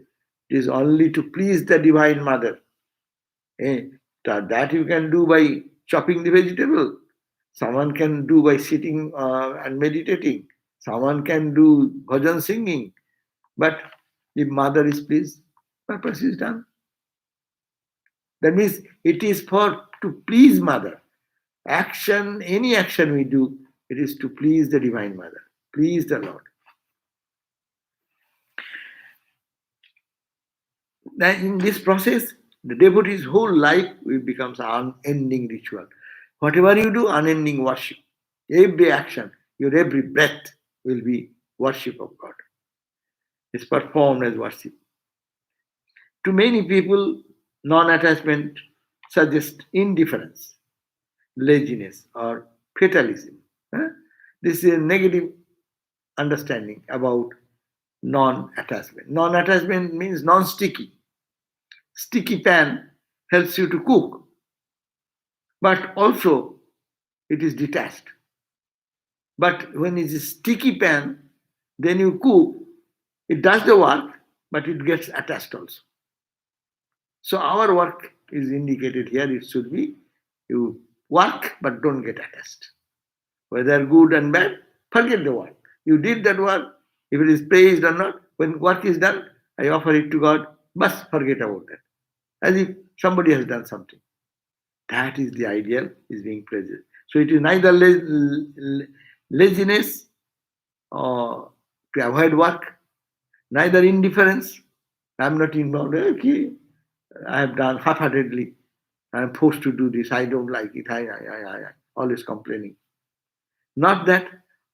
B: it is only to please the Divine Mother. That you can do by chopping the vegetable. Someone can do by sitting and meditating. Someone can do bhajan singing. But if Mother is pleased, purpose is done. That means it is to please Mother. Any action we do, it is to please the Divine Mother, please the Lord. Now, in this process, the devotee's whole life will become an unending ritual. Whatever you do, unending worship. Every action, your every breath will be worship of God. It's performed as worship. To many people, non-attachment suggest indifference, laziness, or fatalism. This is a negative understanding about non-attachment. Non-attachment means non-sticky. Sticky pan helps you to cook, but also it is detached. But when it is sticky pan, then you cook, it does the work, but it gets attached also. So our work is indicated here. It should be you work, but don't get attached. Whether good and bad, forget the work. You did that work. If it is praised or not, when work is done, I offer it to God. But forget about that. As if somebody has done something. That is the ideal is being praised. So it is neither laziness or to avoid work, neither indifference. I am not involved. Okay, I have done half-heartedly. I am forced to do this. I don't like it. I always complaining. Not that,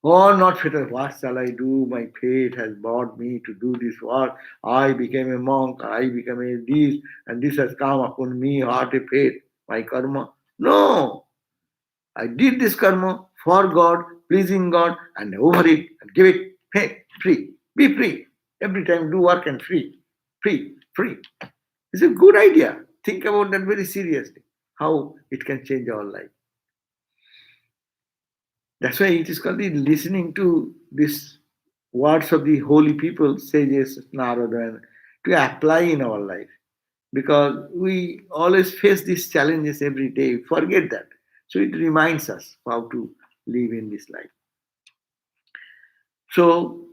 B: oh, not fatal. What shall I do? My fate has brought me to do this work. I became a monk. I became a this, and this has come upon me. What a fate, my karma. No, I did this karma for God, pleasing God, and over it, and give it. Hey, free. Be free. Every time do work and free. Free. It's a good idea. Think about that very seriously. How it can change our life. That's why it is called the listening to these words of the holy people, sages, Narada, and to apply in our life. Because we always face these challenges every day. Forget that. So it reminds us how to live in this life. So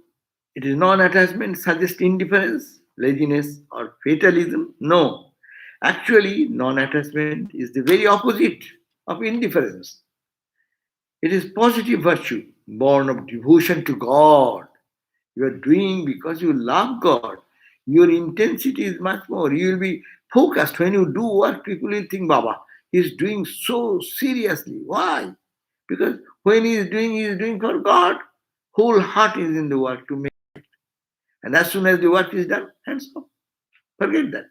B: it is non-attachment suggests indifference, laziness, or fatalism? No. Actually, non-attachment is the very opposite of indifference. It is positive virtue, born of devotion to God. You are doing because you love God. Your intensity is much more. You will be focused. When you do work, people will think, Baba, he is doing so seriously. Why? Because when he is doing for God. Whole heart is in the work to make it. And as soon as the work is done, hands off. Forget that.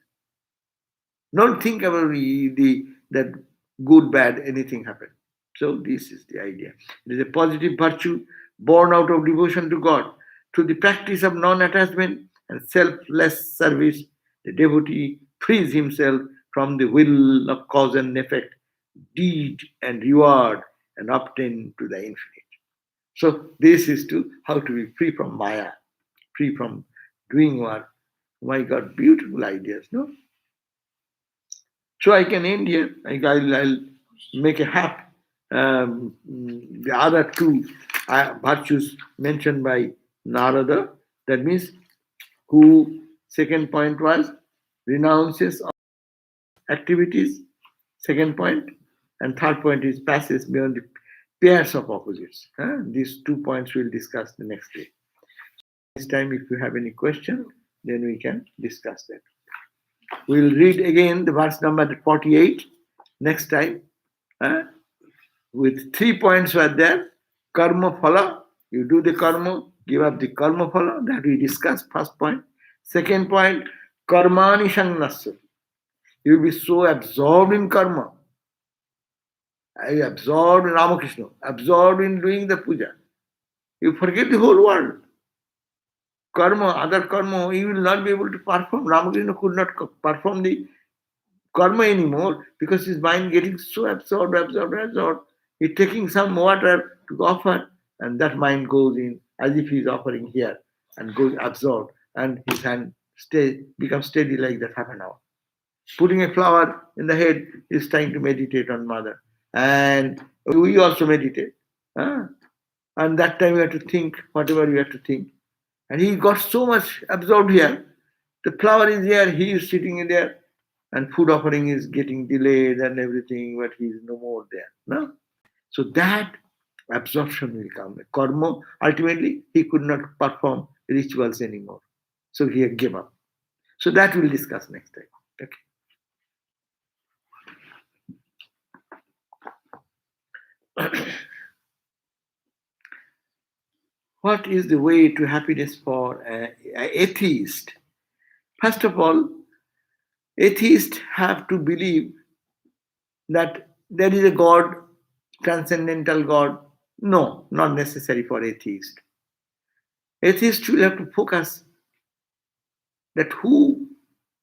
B: Don't think about that good, bad, anything happened. So this is the idea. It is a positive virtue born out of devotion to God. Through the practice of non-attachment and selfless service, the devotee frees himself from the will of cause and effect, deed and reward, and obtain to the infinite. So this is how to be free from Maya, free from doing work. Oh my God, beautiful ideas, no? So I can end here. I'll make a half. The other two virtues mentioned by Narada. That means who, second point was, renounces all activities. Second point. And third point is passes beyond the pairs of opposites. These 2 points we'll discuss the next day. This time, if you have any question, then we can discuss that. We'll read again the verse number 48 next time. With 3 points were there. Karma phala, you do the karma, give up the karma phala, that we discussed, first point. Second point, karmani sangnasya. You will be so absorbed in karma. Absorbed in Ramakrishna, absorbed in doing the puja. You forget the whole world. Karma, other karma, you will not be able to perform. Ramakrishna could not perform the karma anymore because his mind getting so absorbed. He's taking some water to offer, and that mind goes in as if he's offering here and goes absorbed, and his hand becomes steady like that half an hour. Putting a flower in the head is trying to meditate on Mother. And we also meditate. And that time you have to think whatever you have to think. And he got so much absorbed here. The flower is here, he is sitting in there, and food offering is getting delayed and everything, but he is no more there. No? So that absorption will come. Karma, ultimately, he could not perform rituals anymore. So he gave up. So that we'll discuss next time. Okay. What is the way to happiness for an atheist? First of all, atheists have to believe that there is a God, transcendental God. No, not necessary for atheist. Atheist will have to focus that who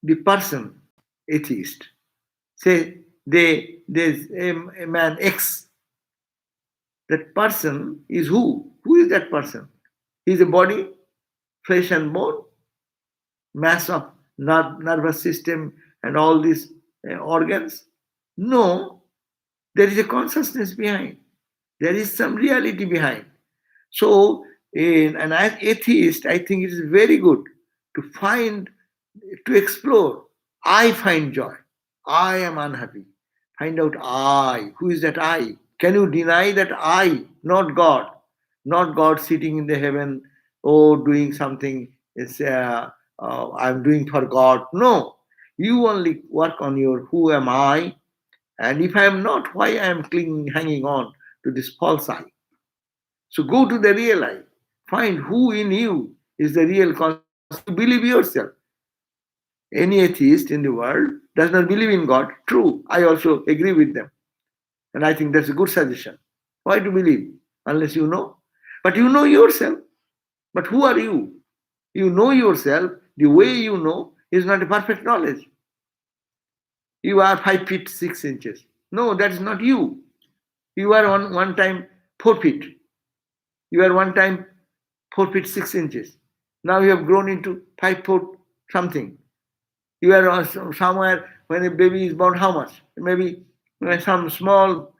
B: the person, atheist. Say there's a man X. That person is who? Who is that person? He is a body, flesh and bone, mass of nervous system and all these organs. No, there is a consciousness behind. There is some reality behind. So, in an atheist, I think it is very good to find, to explore. I find joy. I am unhappy. Find out I. Who is that I? Can you deny that I, not God? Not God sitting in the heaven or doing something is I'm doing for God. No. You only work on your who am I, and if I am not, why I am clinging, hanging on to this false I? So go to the real I. Find who in you is the real consciousness. Believe yourself. Any atheist in the world does not believe in God. True. I also agree with them. And I think that's a good suggestion. Why to believe? Unless you know. But you know yourself. But who are you? You know yourself. The way you know is not a perfect knowledge. You are 5 feet 6 inches. No, that is not you. You are one time 4 feet. You are one time 4 feet 6 inches. Now you have grown into 5 foot something. You are somewhere when a baby is born, how much? Maybe some small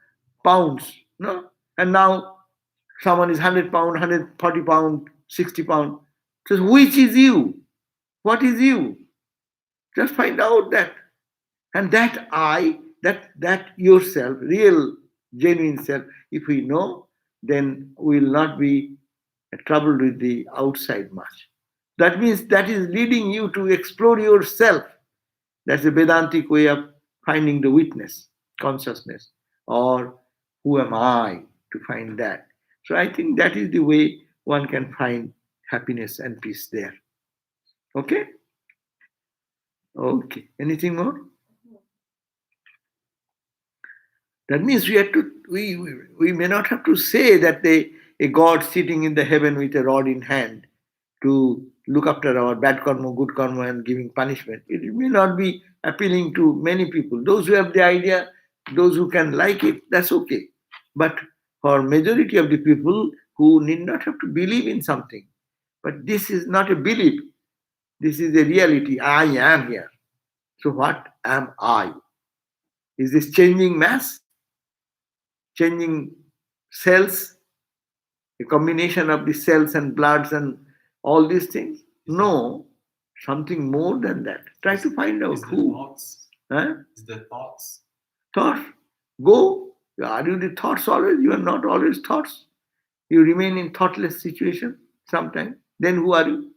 B: pounds, no? And now someone is 100 pound, 140 pound, 60 pound. So which is you? What is you? Just find out that. And that I, that yourself, real, genuine self, if we know, then we will not be troubled with the outside much. That means that is leading you to explore yourself. That's a Vedantic way of finding the witness, consciousness, or who am I to find that. So I think that is the way one can find happiness and peace there. Okay? Okay. Anything more? That means we have to we may not have to say that a God sitting in the heaven with a rod in hand to look after our bad karma, good karma, and giving punishment. It may not be appealing to many people. Those who have the idea, those who can like it, that's okay. But for majority of the people who need not have to believe in something, but this is not a belief. This is a reality. I am here. So what am I? Is this changing mass? Changing cells? A combination of the cells and bloods and all these things? No, something more than that. Try to find out who.
E: Thoughts?
B: Huh?
E: Is the thoughts?
B: Thoughts. Go. Are you the thoughts always? You are not always thoughts. You remain in thoughtless situation sometimes. Then who are you?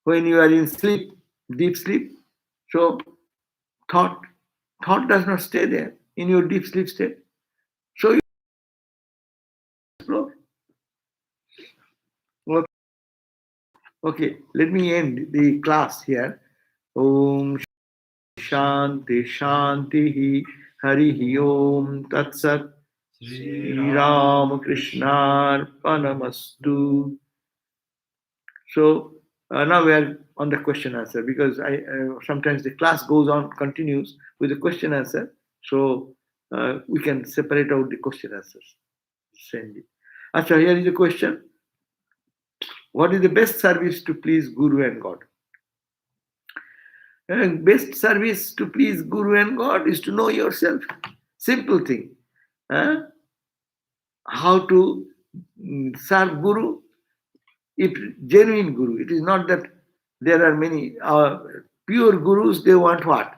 B: When you are in sleep, deep sleep. So thought does not stay there in your deep sleep state. So you explore. Okay, let me end the class here. Om Shanti Shanti Hari Om Tat Sat Sri Ram Krishna Arpanamastu. So now we are on the question answer because I sometimes the class goes on, continues with the question answer. So we can separate out the question answers. Send it. Achha, here is the question. What is the best service to please Guru and God? Best service to please Guru and God is to know yourself. Simple thing. How to serve Guru? If genuine Guru, it is not that there are many pure Gurus, they want what?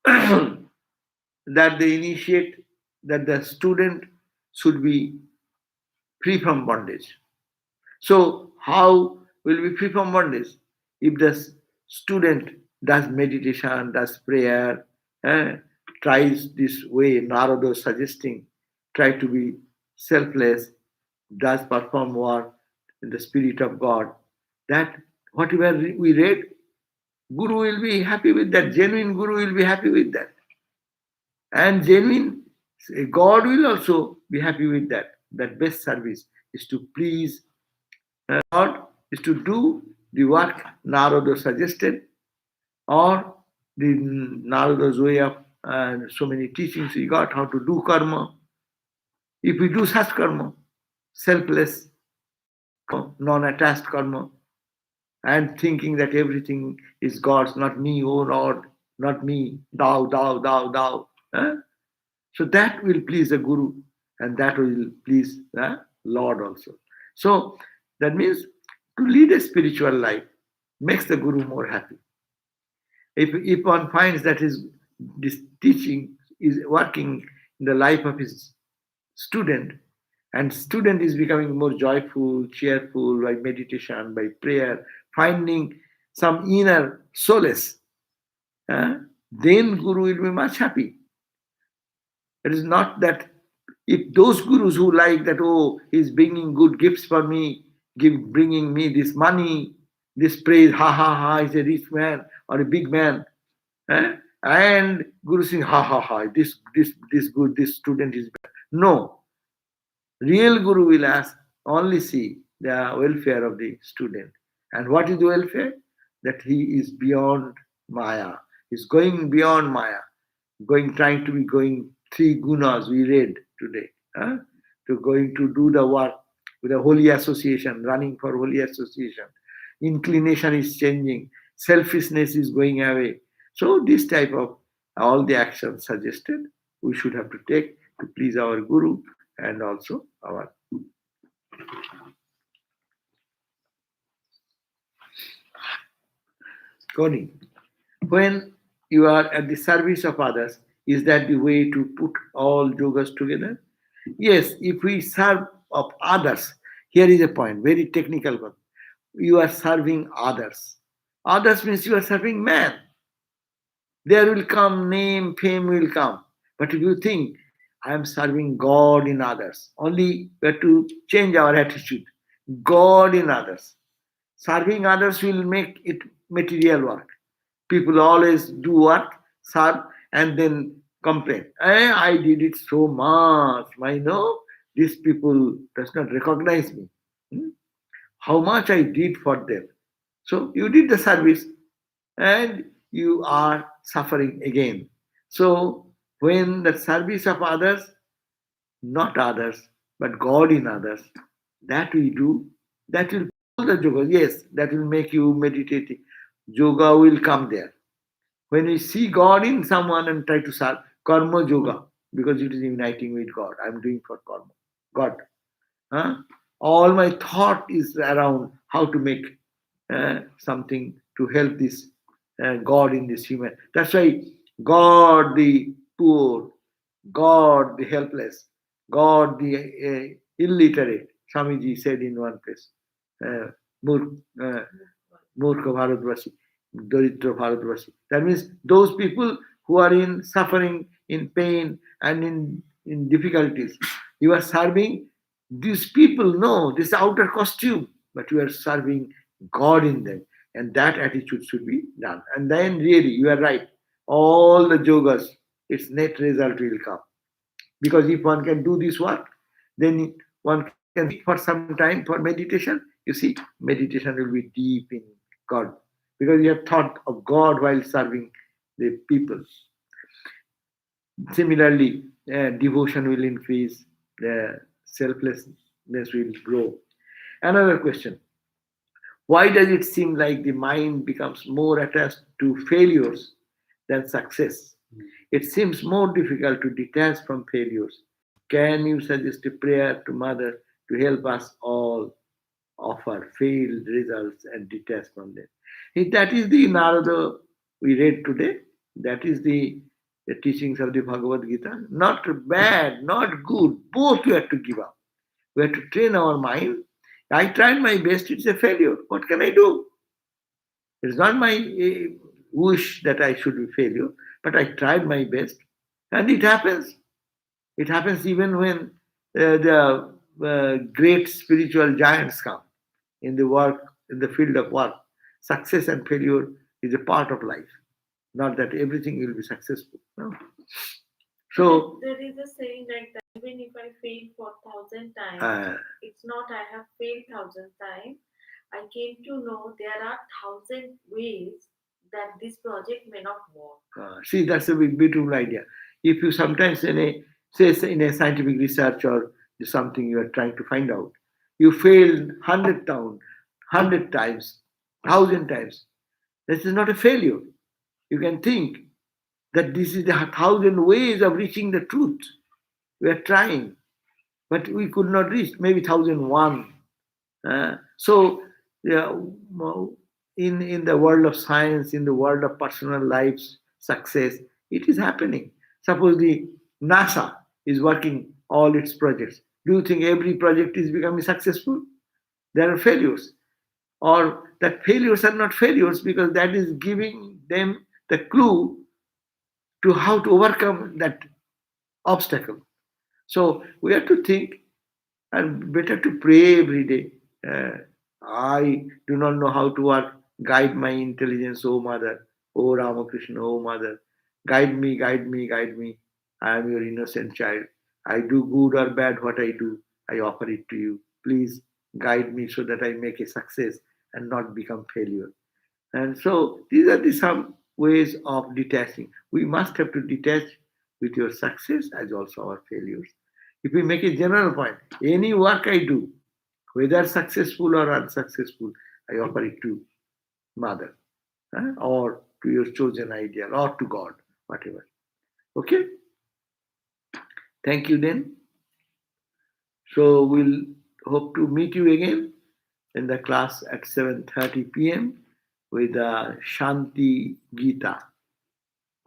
B: That they initiate, that the student should be free from bondage. So how will be free from bondage? If the student does meditation, does prayer, tries this way, Narada is suggesting, try to be selfless, does perform work in the spirit of God, that whatever we read, Guru will be happy with that, genuine Guru will be happy with that. And genuine, God will also be happy with that. That best service is to please God, is to do the work Narada suggested, or the Narada's way of so many teachings we got how to do karma. If we do such karma, selfless, non-attached karma, and thinking that everything is God's, not me, oh Lord, not me, thou. So that will please the Guru, and that will please the Lord also. So that means to lead a spiritual life makes the Guru more happy. If one finds that this teaching is working in the life of his student, and student is becoming more joyful, cheerful by meditation, by prayer, finding some inner solace, then Guru will be much happy. It is not that if those gurus who like that, oh, he's bringing good gifts for me, bringing me this money, this praise, ha ha ha, he's a rich man or a big man, and Guru saying, ha ha ha, this good, this student is bad. No, real Guru will only see the welfare of the student. And what is the welfare? That he is beyond Maya. He's going beyond Maya, trying to be going 3 gunas we read today, to going to do the work with a holy association, running for holy association. Inclination is changing, selfishness is going away. So this type of all the actions suggested we should have to take to please our Guru and also our Koni. When you are at the service of others, is that the way to put all yogas together? Yes, if we serve of others, here is a point, very technical one. You are serving others. Others means you are serving man. There will come name, fame will come. But if you think, I am serving God in others, only we have to change our attitude. God in others. Serving others will make it material work. People always do work, serve, and then complain. I did it so much. I know these people does not recognize me. How much I did for them. So you did the service and you are suffering again. So when the service of others, not others, but God in others, that we do, that will pull the yoga. Yes, that will make you meditative. Yoga will come there. When we see God in someone and try to serve, karma yoga, because it is uniting with God. I'm doing for karma. God. All my thought is around how to make something to help this God in this human. That's why God the poor, God the helpless, God the illiterate. Swamiji said in one place, Murkha Bharatvashi, Daritya Bharatvashi. That means those people who are in suffering, in pain, and in difficulties. You are serving these people, no, this outer costume, but you are serving God in them. And that attitude should be done. And then really, you are right. All the yogas, its net result will come. Because if one can do this work, then one can sit for some time for meditation. You see, meditation will be deep in God. Because you have thought of God while serving the people. Similarly, devotion will increase, the selflessness will grow. Another question. Why does it seem like the mind becomes more attached to failures than success? It seems more difficult to detach from failures. Can you suggest a prayer to Mother to help us all offer failed results and detach from them? That is the Narada we read today. That is the teachings of the Bhagavad Gita. Not bad, not good. Both we have to give up. We have to train our mind. I tried my best, it's a failure. What can I do? It's not my wish that I should be failure, but I tried my best. And it happens. It happens even when the great spiritual giants come in the work, in the field of work. Success and failure is a part of life. Not that everything will be successful. No. So,
C: there is a saying like that even if I fail for 1,000 times, it's not I have failed 1,000 times. I came to know there are 1,000 ways that this project may not work.
B: see, that's a beautiful idea. If you sometimes in a scientific research or something you are trying to find out, you failed 100 times, 1,000 times. This is not a failure. You can think that this is the 1,000 ways of reaching the truth. We are trying, but we could not reach. Maybe 1,001. So, yeah, in the world of science, in the world of personal lives, success, it is happening. Suppose the NASA is working all its projects. Do you think every project is becoming successful? There are failures, or that failures are not failures because that is giving them the clue to how to overcome that obstacle. So we have to think and better to pray every day. I do not know how to work. Guide my intelligence, O Mother. O Ramakrishna, O Mother. Guide me, guide me, guide me. I am your innocent child. I do good or bad what I do. I offer it to you. Please guide me so that I make a success and not become failure. And so these are some ways of detaching. We must have to detach with your success as also our failures. If we make a general point, any work I do, whether successful or unsuccessful, I offer it to Mother, or to your chosen ideal, or to God, whatever. Okay? Thank you then. So we'll hope to meet you again in the class at 7:30 p.m. with Shanti Gita.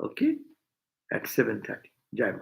B: Okay? At 7:30. Jai Ma.